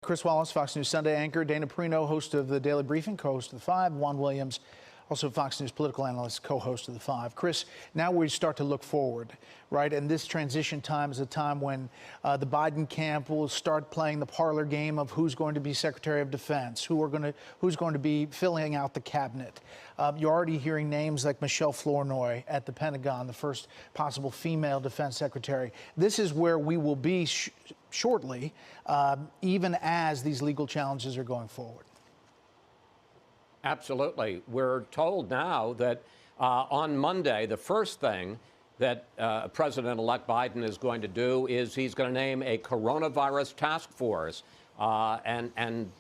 Chris Wallace, Fox News Sunday anchor, Dana Perino, host of the Daily Briefing, co-host of The Five, Juan Williams, also Fox News political analyst, co-host of The Five. Chris, now we start to look forward, right? And this transition time is a time when the Biden camp will start playing the parlor game of who's going to be Secretary of Defense, who's going to be filling out the cabinet. You're already hearing names like Michelle Flournoy at the Pentagon, the first possible female defense secretary. This is where we will be shortly, even as these legal challenges are going forward. Absolutely. We're told now that on Monday, the first thing that President-elect Biden is going to do is he's going to name a coronavirus task force and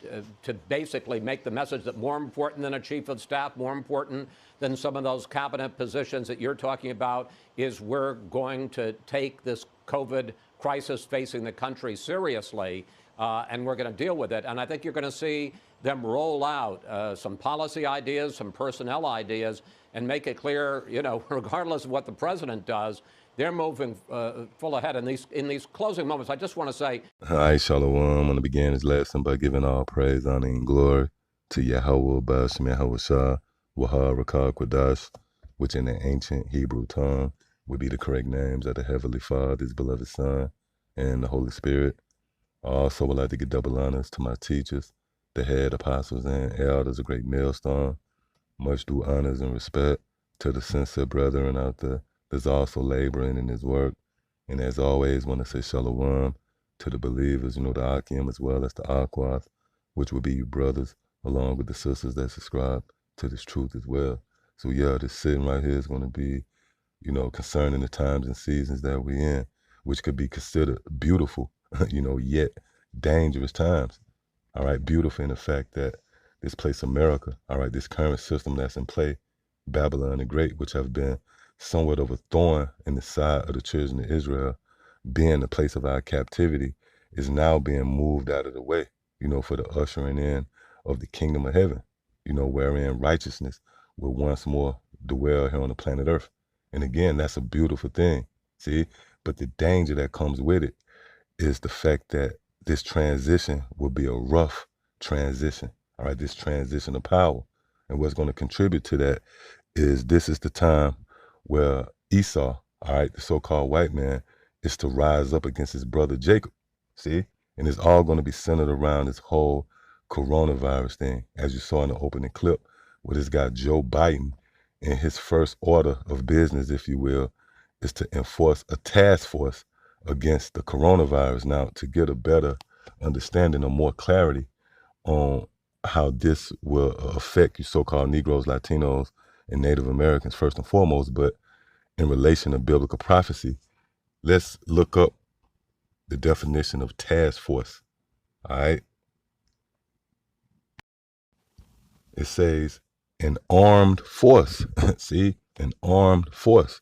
to basically make the message that more important than a chief of staff, more important than some of those cabinet positions that you're talking about, is we're going to take this COVID crisis facing the country seriously, and we're going to deal with it. And I think you're going to see them roll out some policy ideas, some personnel ideas, and make it clear, you know, regardless of what the president does, they're moving full ahead. In these closing moments, I just want to say, Hi, Shalom. I want to begin this lesson by giving all praise, honor, and glory to Yahweh, Bashem, Yahweh Shah, Wahar, Rakah, Quadash, which in the ancient Hebrew tongue would be the correct names of the Heavenly Father, His beloved Son, and the Holy Spirit. I also would like to give double honors to my teachers, the head apostles and elders, a great millstone. Much due honors and respect to the sincere brethren out there that's also laboring in His work. And as always, want to say shalom to the believers, you know, the Akim as well as the Aquas, which would be you brothers, along with the sisters that subscribe to this truth as well. So yeah, this sitting right here is going to be, you know, concerning the times and seasons that we're in, which could be considered beautiful, you know, yet dangerous times. All right, beautiful in the fact that this place America, all right, this current system that's in play, Babylon the Great, which have been somewhat of a thorn in the side of the children of Israel, being the place of our captivity, is now being moved out of the way, you know, for the ushering in of the kingdom of heaven, you know, wherein righteousness will once more dwell here on the planet Earth. And again, that's a beautiful thing, see? But the danger that comes with it is the fact that this transition will be a rough transition, all right, this transition of power. And what's going to contribute to that is this is the time where Esau, all right, the so-called white man, is to rise up against his brother Jacob, see? And it's all going to be centered around this whole coronavirus thing, as you saw in the opening clip, where this guy Joe Biden, in his first order of business, if you will, is to enforce a task force against the coronavirus. Now, to get a better understanding or more clarity on how this will affect you so-called Negroes, Latinos, and Native Americans first and foremost, but in relation to biblical prophecy, let's look up the definition of task force, all right? It says an armed force, see? An armed force,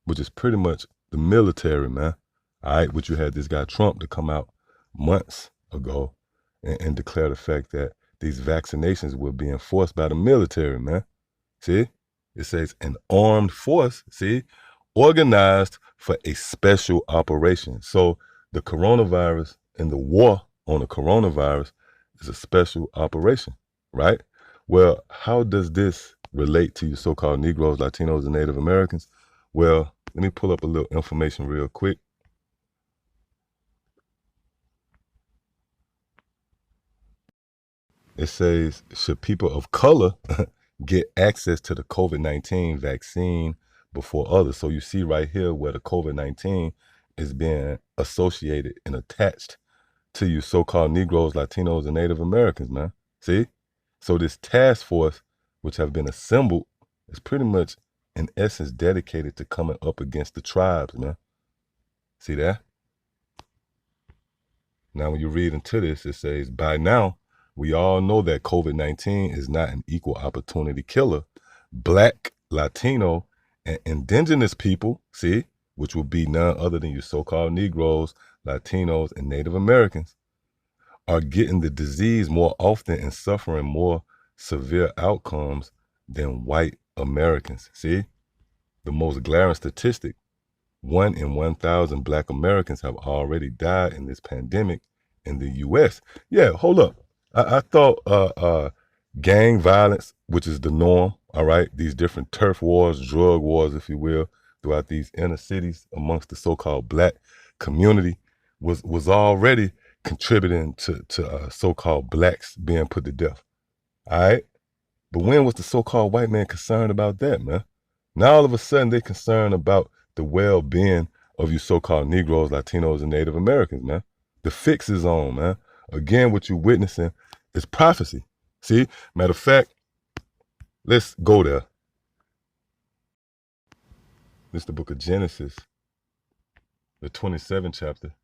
which is pretty much the military, man, all right? Which you had this guy Trump to come out months ago and declare the fact that these vaccinations were being forced by the military, man. See? It says an armed force, see, organized for a special operation. So the coronavirus and the war on the coronavirus is a special operation, right? Well, how does this relate to you so-called Negroes, Latinos, and Native Americans? Well, let me pull up a little information real quick. It says, should people of color get access to the COVID-19 vaccine before others? So you see right here where the COVID-19 is being associated and attached to you so-called Negroes, Latinos, and Native Americans, man. See? So this task force, which have been assembled, is pretty much, in essence, dedicated to coming up against the tribes, man. See that? Now, when you read into this, it says, by now, we all know that COVID-19 is not an equal opportunity killer. Black, Latino, and indigenous people, see, which will be none other than your so-called Negroes, Latinos, and Native Americans, are getting the disease more often and suffering more severe outcomes than white Americans. See, the most glaring statistic, 1 in 1,000 Black Americans have already died in this pandemic, in the U.S. Yeah, hold up. I thought gang violence, which is the norm, all right, these different turf wars, drug wars, if you will, throughout these inner cities amongst the so-called black community was already contributing to so-called blacks being put to death. All right. But when was the so-called white man concerned about that, man? Now all of a sudden they concerned about the well-being of you so-called Negroes, Latinos, and Native Americans, man. The fix is on, man. Again, what you're witnessing is prophecy. See, matter of fact, let's go there. This is the book of Genesis, the 27th chapter,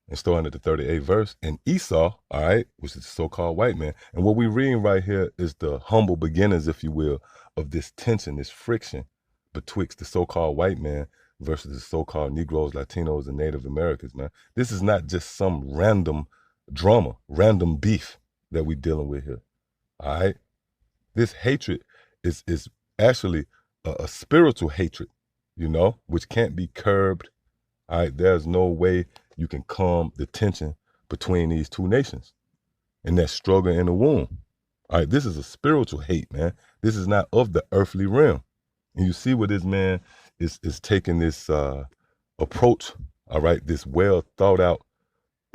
and starting at the 38th verse. And Esau, all right, which is the so-called white man. And what we're reading right here is the humble beginnings, if you will, of this tension, this friction betwixt the so-called white man versus the so-called Negroes, Latinos, and Native Americans, man. This is not just some random drama, random beef that we're dealing with here, all right? This hatred is actually a spiritual hatred, you know, which can't be curbed, all right? There's no way you can calm the tension between these two nations and that struggle in the womb. All right, this is a spiritual hate, man. This is not of the earthly realm. And you see where this man is taking this approach, all right, this well thought out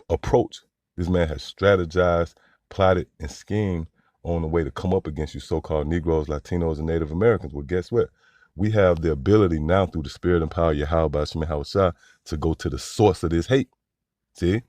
approach. This man has strategized, plotted, and schemed on the way to come up against you so-called Negroes, Latinos, and Native Americans. Well, guess what? We have the ability now through the spirit and power of Yahweh Shah to go to the source of this hate. See?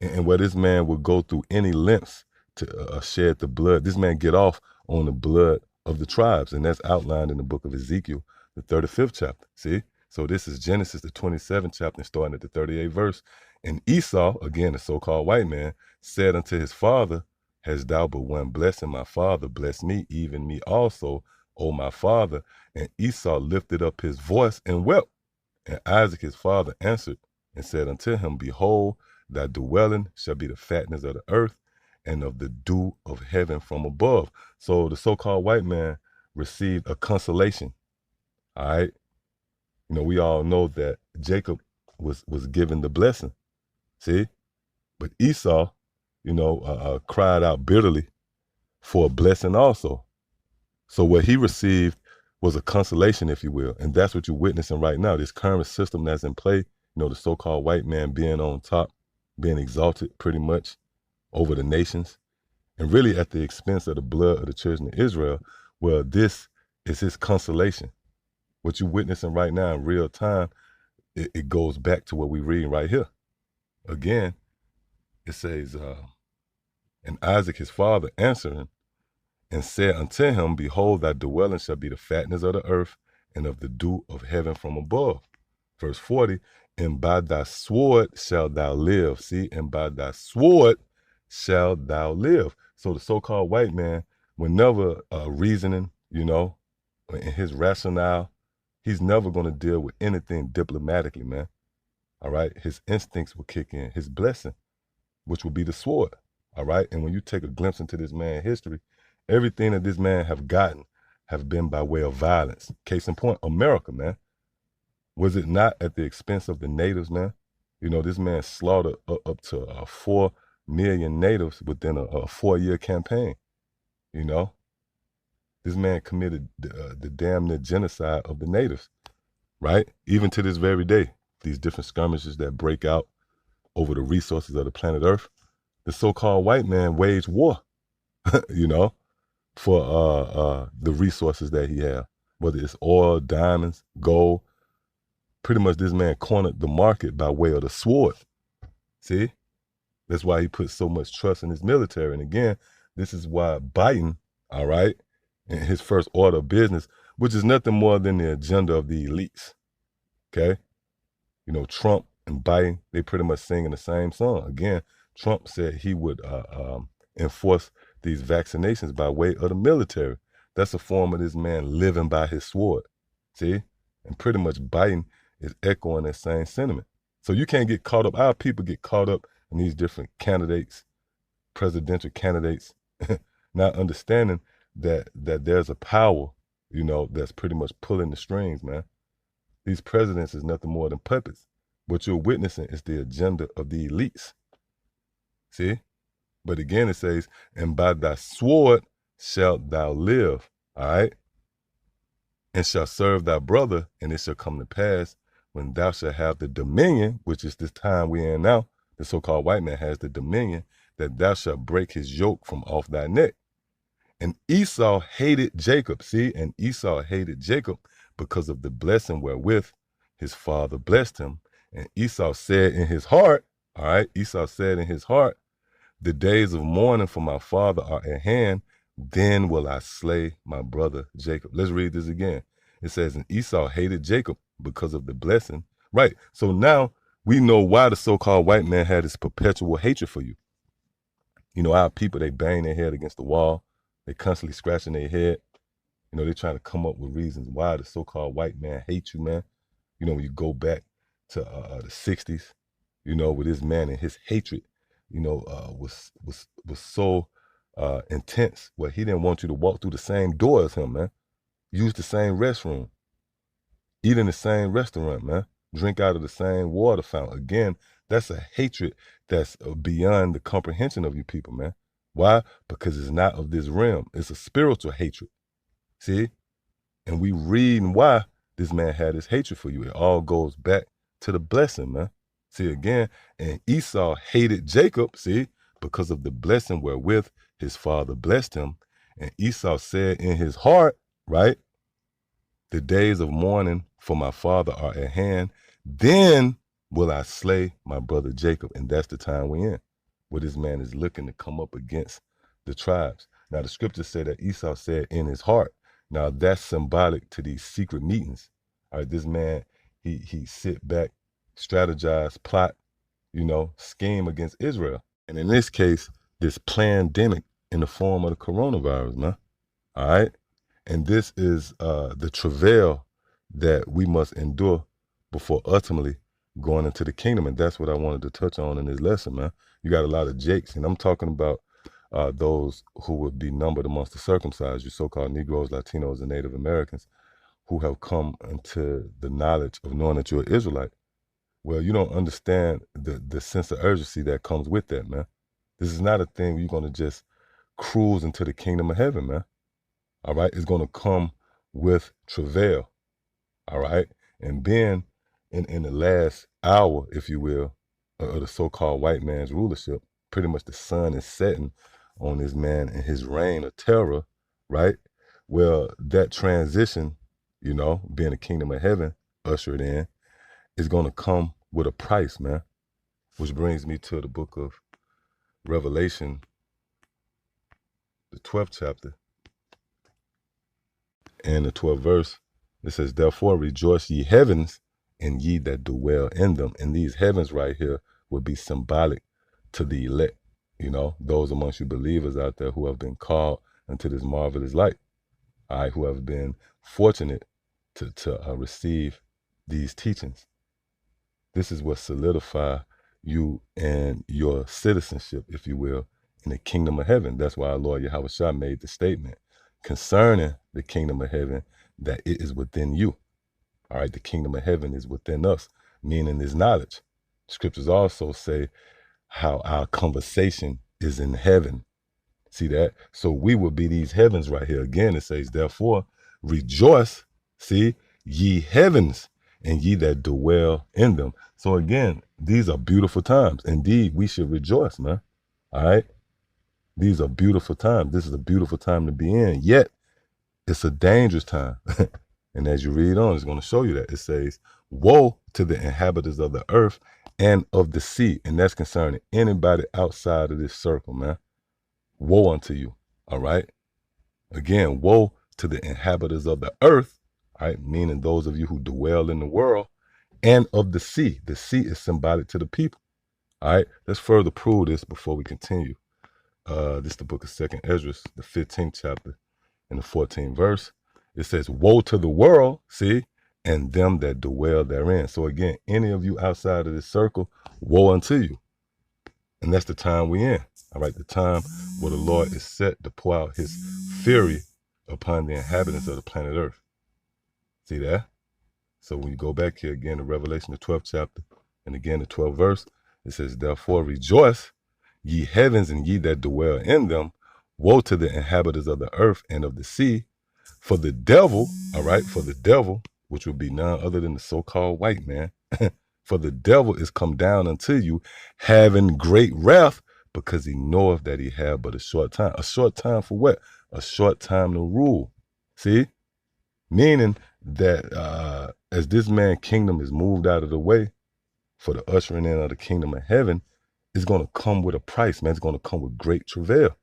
And where this man would go through any lengths to shed the blood. This man get off on the blood of the tribes. And that's outlined in the book of Ezekiel, the 35th chapter. See? So this is Genesis, the 27th chapter, starting at the 38th verse. And Esau, again, the so-called white man, said unto his father, hast thou but one blessing, my father, bless me, even me also, O my father. And Esau lifted up his voice and wept. And Isaac his father answered and said unto him, behold, thy dwelling shall be the fatness of the earth and of the dew of heaven from above. So the so-called white man received a consolation. All right. You know, we all know that Jacob was given the blessing. See? But Esau, you know, cried out bitterly for a blessing also. So what he received was a consolation, if you will. And that's what you're witnessing right now. This current system that's in play, you know, the so-called white man being on top, being exalted pretty much over the nations, and really at the expense of the blood of the children of Israel. Well, this is his consolation. What you're witnessing right now in real time, it goes back to what we're reading right here. Again, it says, and Isaac his father answering and said unto him, behold, thy dwelling shall be the fatness of the earth and of the dew of heaven from above. Verse 40, and by thy sword shalt thou live. See, and by thy sword shalt thou live. So the so-called white man, whenever reasoning, you know, in his rationale, he's never going to deal with anything diplomatically, man. All right. His instincts will kick in, his blessing, which will be the sword. All right. And when you take a glimpse into this man's history, everything that this man have gotten have been by way of violence. Case in point, America, man. Was it not at the expense of the natives, man? You know, this man slaughtered up to 4 million natives within a 4-year campaign. You know, this man committed the damn near genocide of the natives, right? Even to this very day, these different skirmishes that break out over the resources of the planet Earth, the so-called white man waged war, you know, for the resources that he had, whether it's oil, diamonds, gold. Pretty much this man cornered the market by way of the sword. See? That's why he put so much trust in his military. And again, this is why Biden, all right, in his first order of business, which is nothing more than the agenda of the elites, okay? You know, Trump and Biden, they pretty much sing in the same song. Again, Trump said he would enforce these vaccinations by way of the military. That's a form of this man living by his sword, see? And pretty much Biden is echoing that same sentiment. So you can't get caught up. Our people get caught up in these different candidates, presidential candidates, not understanding that there's a power, you know, that's pretty much pulling the strings, man. These presidents is nothing more than puppets. What you're witnessing is the agenda of the elites. See? But again, it says, and by thy sword shalt thou live, all right? And shall serve thy brother, and it shall come to pass when thou shalt have the dominion, which is this time we're in now, the so-called white man has the dominion, that thou shalt break his yoke from off thy neck. And Esau hated Jacob, see? And Esau hated Jacob because of the blessing wherewith his father blessed him. And Esau said in his heart, all right, Esau said in his heart, the days of mourning for my father are at hand, then will I slay my brother Jacob. Let's read this again. It says, and Esau hated Jacob because of the blessing. Right. So now we know why the so-called white man had this perpetual hatred for you. You know, our people, they bang their head against the wall. They constantly scratching their head. You know, they're trying to come up with reasons why the so-called white man hates you, man. You know, when you go back to the 60s, you know, with this man and his hatred, you know, was so intense where he didn't want you to walk through the same door as him, man. Use the same restroom, eat in the same restaurant, man. Drink out of the same water fountain. Again, that's a hatred that's beyond the comprehension of you people, man. Why? Because it's not of this realm. It's a spiritual hatred. See? And we reading why this man had his hatred for you. It all goes back to the blessing, man. See again, and Esau hated Jacob, see, because of the blessing wherewith his father blessed him. And Esau said in his heart, right, the days of mourning for my father are at hand. Then will I slay my brother Jacob. And that's the time we're in, where this man is looking to come up against the tribes. Now, the scriptures say that Esau said in his heart. Now, that's symbolic to these secret meetings. All right, this man, he sit back, strategize, plot, you know, scheme against Israel. And in this case, this pandemic in the form of the coronavirus, man. All right? And this is the travail that we must endure before ultimately going into the kingdom. And that's what I wanted to touch on in this lesson, man. You got a lot of Jakes, and I'm talking about those who would be numbered amongst the circumcised, you so-called Negroes, Latinos, and Native Americans, who have come into the knowledge of knowing that you're an Israelite. Well, you don't understand the sense of urgency that comes with that, man. This is not a thing where you're going to just cruise into the kingdom of heaven, man. All right? It's going to come with travail, all right? And being in the last hour, if you will, of the so-called white man's rulership, pretty much the sun is setting on this man and his reign of terror, right? Well, that transition, you know, being the kingdom of heaven ushered in, is going to come with a price, man. Which brings me to the book of Revelation, the 12th chapter, and the 12th verse. It says, therefore rejoice ye heavens, and ye that dwell in them. And these heavens right here would be symbolic to the elect, you know, those amongst you believers out there who have been called into this marvelous light, all right, who have been fortunate to receive these teachings. This is what solidify you and your citizenship, if you will, in the kingdom of heaven. That's why our Lord Yahweh Shah made the statement concerning the kingdom of heaven that it is within you. All right, the kingdom of heaven is within us, meaning this knowledge. Scriptures also say how our conversation is in heaven. See that? So we will be these heavens right here. Again, it says, therefore, rejoice, see, ye heavens, and ye that dwell in them. So again, these are beautiful times. Indeed, we should rejoice, man. All right? These are beautiful times. This is a beautiful time to be in. Yet, it's a dangerous time. And as you read on, it's going to show you that. It says, woe to the inhabitants of the earth and of the sea. And that's concerning anybody outside of this circle, man. Woe unto you, all right? Again, woe to the inhabitants of the earth, all right? Meaning those of you who dwell in the world, and of the sea. The sea is symbolic to the people, all right? Let's further prove this before we continue. This is the book of 2nd Esdras, the 15th chapter and the 14th verse. It says, woe to the world, see, and them that dwell therein. So again, any of you outside of this circle, woe unto you. And that's the time we're in, all right? The time where the Lord is set to pour out his fury upon the inhabitants of the planet Earth. See that? So when you go back here again to Revelation, the 12th chapter And again, the 12th verse, it says, therefore rejoice, ye heavens, and ye that dwell in them. Woe to the inhabitants of the earth and of the sea. For the devil, all right, for the devil, which would be none other than the so-called white man, for the devil is come down unto you, having great wrath, because he knoweth that he have but a short time. A short time for what? A short time to rule. See? Meaning that as this man's kingdom is moved out of the way for the ushering in of the kingdom of heaven, it's going to come with a price, man. It's going to come with great travail.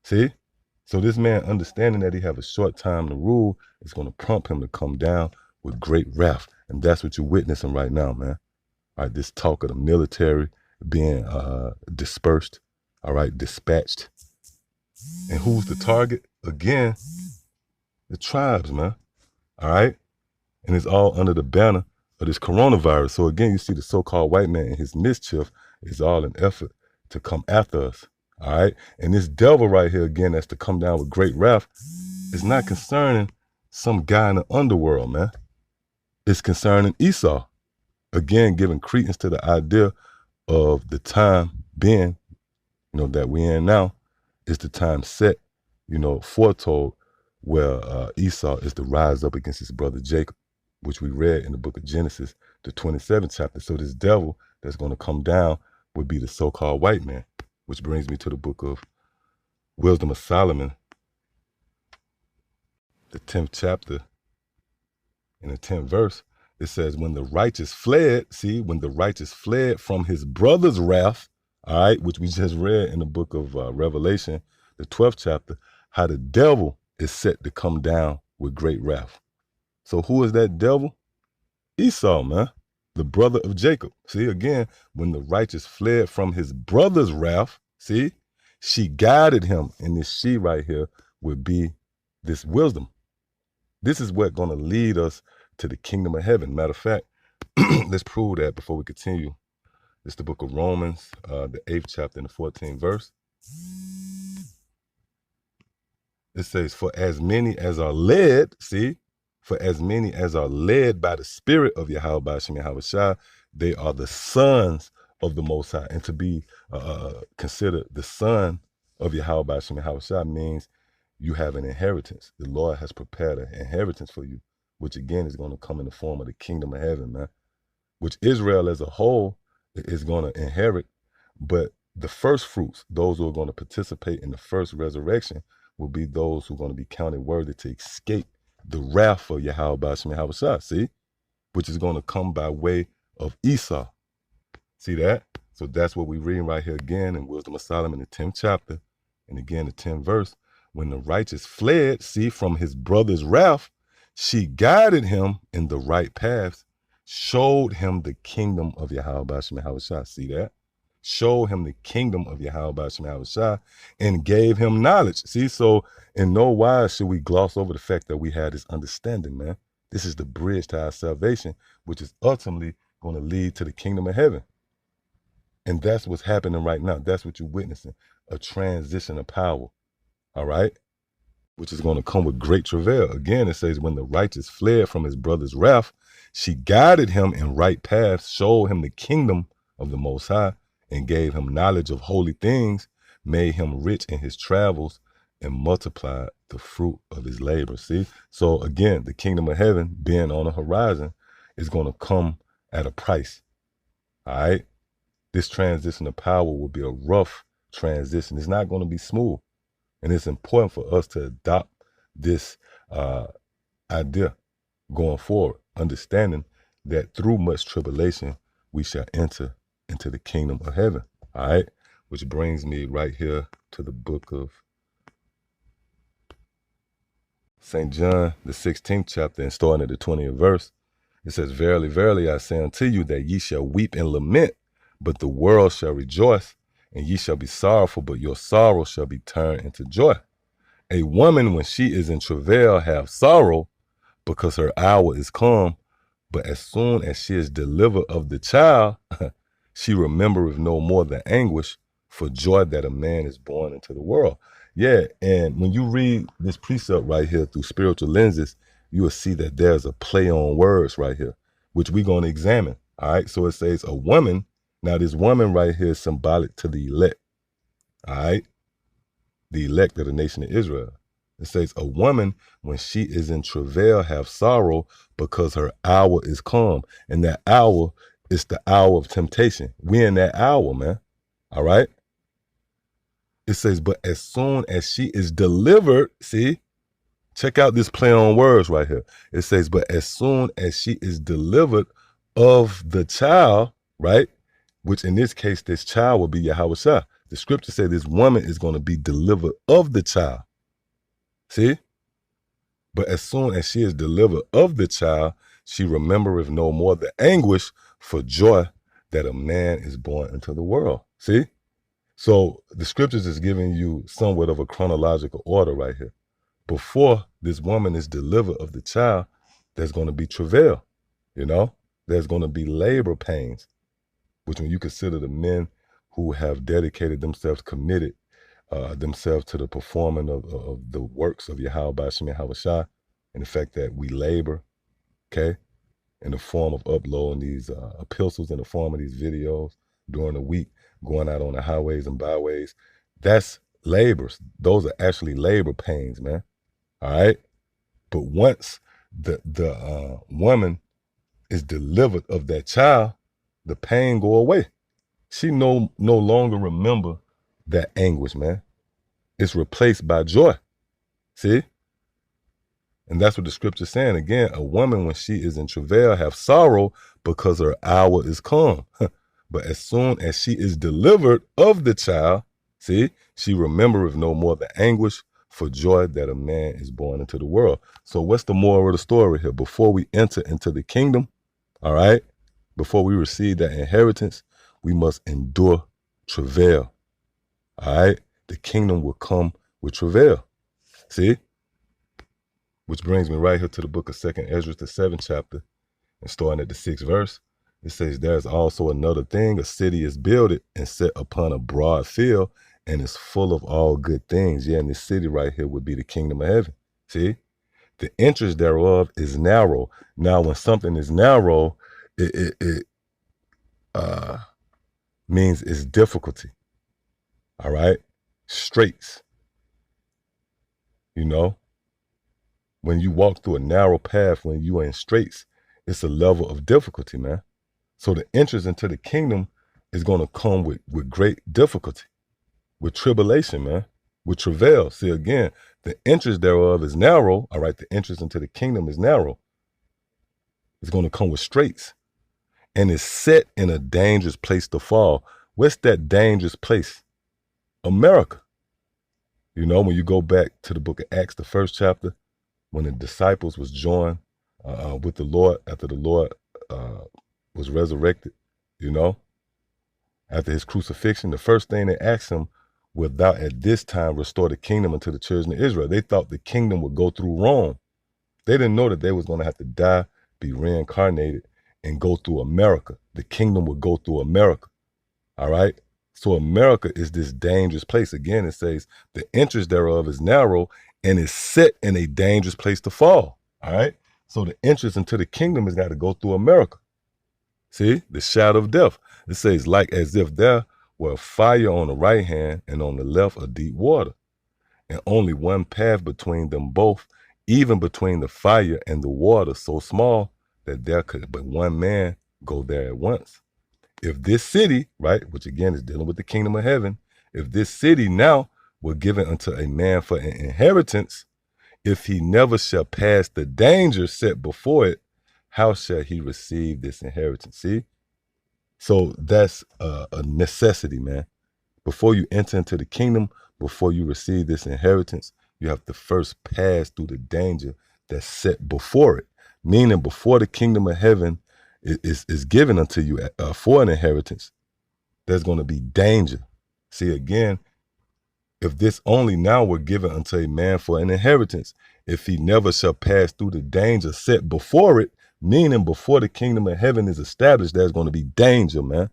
See? So this man, understanding that he have a short time to rule, is going to prompt him to come down with great wrath. And that's what you're witnessing right now, man. All right, this talk of the military being dispersed, all right, dispatched. And who's the target? Again, the tribes, man. All right? And it's all under the banner of this coronavirus. So again, you see the so-called white man and his mischief is all an effort to come after us. All right? And this devil right here, again, that's to come down with great wrath, is not concerning some guy in the underworld, man. It's concerning Esau. Again, giving credence to the idea of the time being, that we in now, is the time set, foretold, where Esau is to rise up against his brother Jacob, which we read in the book of Genesis, the 27th chapter. So this devil that's going to come down would be the so-called white man, which brings me to the book of Wisdom of Solomon, the 10th chapter, in the 10th verse. It says, when the righteous fled, when the righteous fled from his brother's wrath, all right, which we just read in the book of Revelation, the 12th chapter, how the devil is set to come down with great wrath. So who is that devil? Esau, man, the brother of Jacob. See, again, when the righteous fled from his brother's wrath, she guided him, and this she right here would be this wisdom. This is what's going to lead us to the kingdom of heaven. Matter of fact, let's prove that before we continue. It's the book of Romans, the 8th chapter and the 14th verse. It says, for as many as are led, for as many as are led by the Spirit of Yahweh Shem Yahushua, they are the sons of the Most High. And to be considered the son of Yahweh Shem Yahushua means you have an inheritance. The Lord has prepared an inheritance for you, which again is going to come in the form of the kingdom of heaven, man, which Israel as a whole is going to inherit. But the first fruits, those who are going to participate in the first resurrection, will be those who are going to be counted worthy to escape the wrath of Yahweh Shem Yahushua, which is going to come by way of Esau. See that? So that's what we read right here again in Wisdom of Solomon, the 10th chapter, and again the 10th verse. When the righteous fled, from his brother's wrath, she guided him in the right paths, showed him the kingdom of Yahweh Shem Yahushua. See that? Showed him the kingdom of Yahweh Shem Yahushua and gave him knowledge. See, so in no wise should we gloss over the fact that we had this understanding, man. This is the bridge to our salvation, which is ultimately going to lead to the kingdom of heaven. And that's what's happening right now. That's what you're witnessing, a transition of power, all right, which is going to come with great travail. Again, it says, when the righteous fled from his brother's wrath, she guided him in right paths, showed him the kingdom of the Most High, and gave him knowledge of holy things, made him rich in his travels, and multiplied the fruit of his labor. See? So again, the kingdom of heaven being on the horizon is going to come at a price. All right? This transition of power will be a rough transition. It's not going to be smooth. And it's important for us to adopt this idea going forward, understanding that through much tribulation, we shall enter into the kingdom of heaven. All right? Which brings me right here to the book of St. John, the 16th chapter, and starting at the 20th verse. It says, verily, verily, I say unto you that ye shall weep and lament, but the world shall rejoice, and ye shall be sorrowful, but your sorrow shall be turned into joy. A woman, when she is in travail, have sorrow, because her hour is come. But as soon as she is delivered of the child, she remembereth no more the anguish for joy that a man is born into the world. Yeah, and when you read this precept right here through spiritual lenses, you will see that there's a play on words right here, which we're going to examine. All right. So it says a woman. Now this woman right here is symbolic to the elect. All right. The elect of the nation of Israel. It says a woman, when she is in travail, have sorrow because her hour is come. And that hour is the hour of temptation. We in that hour, man. All right. It says, but as soon as she is delivered, see, check out this play on words right here. It says, but as soon as she is delivered of the child, right? Which in this case, this child will be Yahweh. The scripture says this woman is going to be delivered of the child. See? But as soon as she is delivered of the child, she remembereth no more the anguish for joy that a man is born into the world. See? So the scriptures is giving you somewhat of a chronological order right here. Before this woman is delivered of the child, there's going to be travail, you know? There's going to be labor pains, which when you consider the men who have dedicated themselves, committed themselves to the performing of the works of Yahweh Bashim Yahweh, and the fact that we labor, okay, in the form of uploading these epistles, in the form of these videos during the week, going out on the highways and byways, that's labors. Those are actually labor pains, man. All right. But once the woman is delivered of that child, the pain go away. She no longer remember that anguish, man. It's replaced by joy. See? And that's what the scripture's saying. Again, a woman, when she is in travail, have sorrow because her hour is come. But as soon as she is delivered of the child, see, she remembereth no more the anguish for joy that a man is born into the world. So what's the moral of the story here? Before we enter into the kingdom, all right, before we receive that inheritance, we must endure travail. All right, the kingdom will come with travail. See? Which brings me right here to the book of 2nd Ezra, the 7th chapter, and starting at the 6th verse. It says, there's also another thing. A city is builded and set upon a broad field and is full of all good things. Yeah, and this city right here would be the kingdom of heaven. See? The entrance thereof is narrow. Now, when something is narrow, it means it's difficulty. All right? Straits. You know? When you walk through a narrow path, when you are in straits, it's a level of difficulty, man. So the entrance into the kingdom is going to come with great difficulty, with tribulation, man, with travail. See, again, the entrance thereof is narrow. All right, the entrance into the kingdom is narrow. It's going to come with straits, and it's set in a dangerous place to fall. What's that dangerous place? America. You know, when you go back to the book of Acts, the 1st chapter, when the disciples was joined with the Lord after the Lord was resurrected, you know, after his crucifixion, the first thing they asked him, will thou at this time restore the kingdom unto the children of Israel? They thought the kingdom would go through Rome. They didn't know that they was going to have to die, be reincarnated, and go through America. The kingdom would go through America. All right? So America is this dangerous place. Again, it says the entrance thereof is narrow and is set in a dangerous place to fall. All right? So the entrance into the kingdom has got to go through America. See? The shadow of death. It says, like as if there were fire on the right hand and on the left a deep water, and only one path between them both, even between the fire and the water, so small that there could but one man go there at once. If this city, right, which again is dealing with the kingdom of heaven, if this city now were given unto a man for an inheritance, if he never shall pass the danger set before it, how shall he receive this inheritance? See? So that's a necessity, man. Before you enter into the kingdom, before you receive this inheritance, you have to first pass through the danger that's set before it. Meaning before the kingdom of heaven is given unto you for an inheritance, there's going to be danger. See, again, if this only now were given unto a man for an inheritance, if he never shall pass through the danger set before it, meaning before the kingdom of heaven is established, there's going to be danger, man.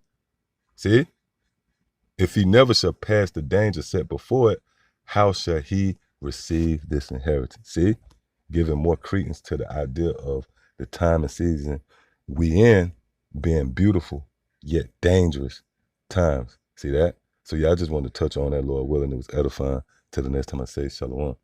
See? If he never shall pass the danger set before it, how shall he receive this inheritance? See? Giving more credence to the idea of the time and season we in, being beautiful yet dangerous times. See that? So yeah, I just wanted to touch on that, Lord willing. It was edifying. Till the next time I say shalom.